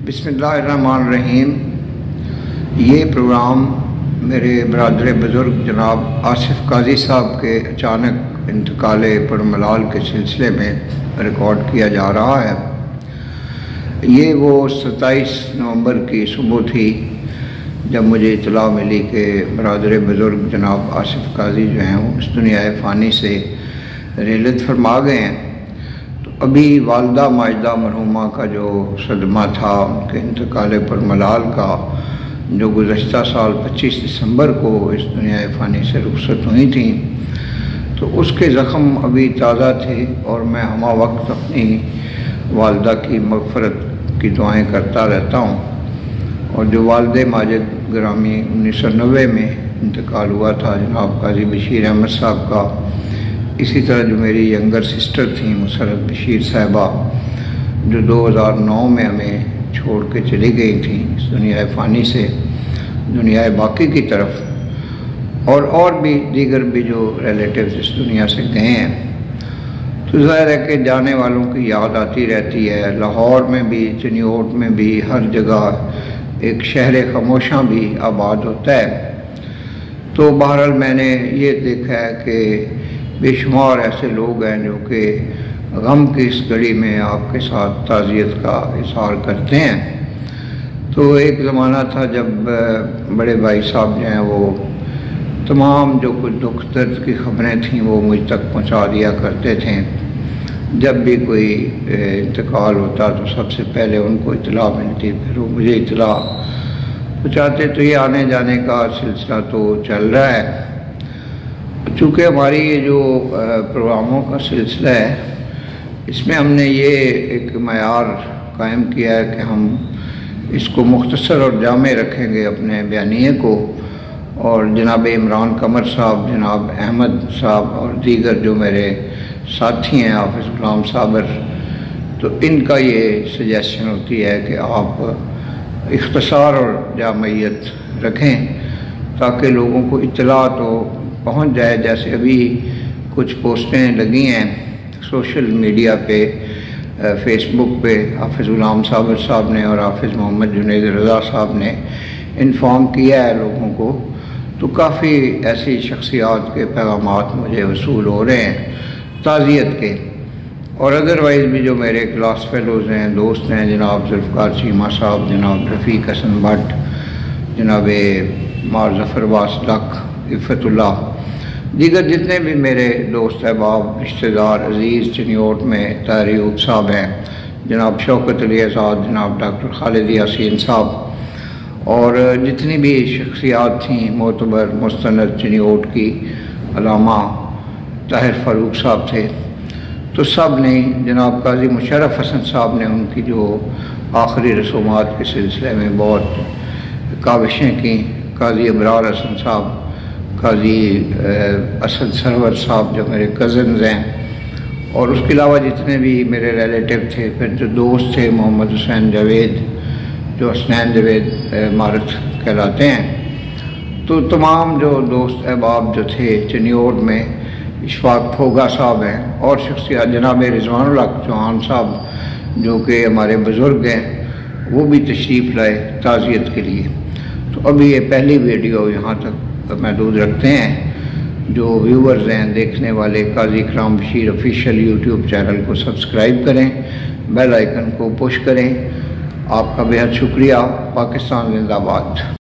बिस्मिल्लाहिर्रहमानिर्रहीम। ये प्रोग्राम मेरे बरदर बुज़ुर्ग जनाब आसिफ काजी साहब के अचानक इंतकाल परमलाल के सिलसिले में रिकॉर्ड किया जा रहा है। ये वो 27 नवंबर की सुबह थी जब मुझे इत्तला मिली कि बरदर बुज़ुर्ग जनाब आसिफ काजी जो हैं वो इस दुनिया फ़ानी से रेलत फरमा गए हैं। तो अभी वालदा माजिदा मरहुमा का जो सदमा था उनके इंतकाल परमलाल का, जो गुज़श्ता साल 25 दिसंबर को इस दुनिया फ़ानी से रुखसत हुई थी, तो उसके ज़ख़म अभी ताज़ा थे और मैं हमा वक्त अपनी वालदा की मग़फ़रत की दुआएं करता रहता हूँ। और जो वालदे माजिद ग्रामी 1990 में इंतकाल हुआ था जनाब काजी बशीर अहमद साहब का, इसी तरह जो मेरी यंगर सिस्टर थी मुसरत बशीर साहिबा, जो 2009 में हमें छोड़ के चली गई थी इस दुनिया फ़ानी से दुनिया बाकी की तरफ, और भी दीगर भी जो रिलेटिव्स इस दुनिया से गए हैं। तो ज़ाहिर है कि जाने वालों की याद आती रहती है। लाहौर में भी, चिन्योट में भी, हर जगह एक शहर खामोशा भी आबाद होता है। तो बहरहाल मैंने ये देखा है कि बेशुमार ऐसे लोग हैं जो कि गम की इस घड़ी में आपके साथ ताज़ियत का इज़हार करते हैं। तो एक ज़माना था जब बड़े भाई साहब जो हैं वो तमाम जो कुछ दुख दर्द की ख़बरें थीं वो मुझ तक पहुंचा दिया करते थे। जब भी कोई इंतकाल होता तो सबसे पहले उनको इत्तला मिलती, फिर वो मुझे इत्तला पहुँचाते। तो ये आने जाने का सिलसिला तो चल रहा है। चूँकि हमारी ये जो प्रोग्रामों का सिलसिला है, इसमें हमने ये एक मयार कायम किया है कि हम इसको मुख्तसर और जामे रखेंगे अपने बयानिए को। और जनाब इमरान कमर साहब, जनाब अहमद साहब और दीगर जो मेरे साथी हैं, हाफिज़ गुलाम साबर, तो इनका ये सजेशन होती है कि आप इख्तसार और जामियत रखें ताकि लोगों को इत्तला तो पहुंच जाए। जैसे अभी कुछ पोस्टें लगी हैं सोशल मीडिया पे, फेसबुक पे, हाफिज़ गुलाम साबर साहब ने और हाफिज़ मोहम्मद जुनैद रज़ा साहब ने इन्फॉर्म किया है लोगों को। तो काफ़ी ऐसी शख्सियात के पैगामात मुझे वसूल हो रहे हैं ताज़ियत के। और अदरवाइज़ भी जो मेरे क्लास फेलोज़ हैं, दोस्त हैं, जनाब जुल्फ़कार चीमा साहब, जनाब रफ़ीक हसन भट्ट, जनाब मार ज़फ़र वासलक, इफ़तुल्लाह, दीगर जितने भी मेरे दोस्त अहबाब, रिश्तेदार, अज़ीज़ चिन्योट में तारीब साहब हैं, जनाब शौकत अली आज़ाद, जनाब डॉक्टर खालिद यासीन साहब, और जितनी भी शख्सियात थीं मोतबर मुस्तनद चिन्योट की, अलामा ताहिर फ़ारूक साहब थे। तो सब ने, जनाब काजी मुशर्रफ हसन साहब ने उनकी जो आखिरी रसूमात के सिलसिले में बहुत काविशें की, काजी अबरार हसन साहब, काजी असद सरवर साहब जो मेरे कज़न्स हैं, और उसके अलावा जितने भी मेरे रिलेटिव थे, फिर जो दोस्त थे मोहम्मद हुसैन जावेद जो हसनैन जावेद मारत कहलाते हैं। तो तमाम जो दोस्त अहबाब जो थे चिन्योट में, इशफाक फोगा साहब हैं और शख्सियत जनाब रिजवानुल हक चौहान साहब जो कि हमारे बुज़ुर्ग हैं, वो भी तशरीफ़ लाए ताज़ियत के लिए। तो अभी ये पहली वीडियो यहाँ तक महदूद रखते हैं। जो व्यूवर्स हैं, देखने वाले, काजी इकराम बशीर ऑफिशियल यूट्यूब चैनल को सब्सक्राइब करें, बेल आइकन को पुश करें। आपका बेहद शुक्रिया। पाकिस्तान जिंदाबाद।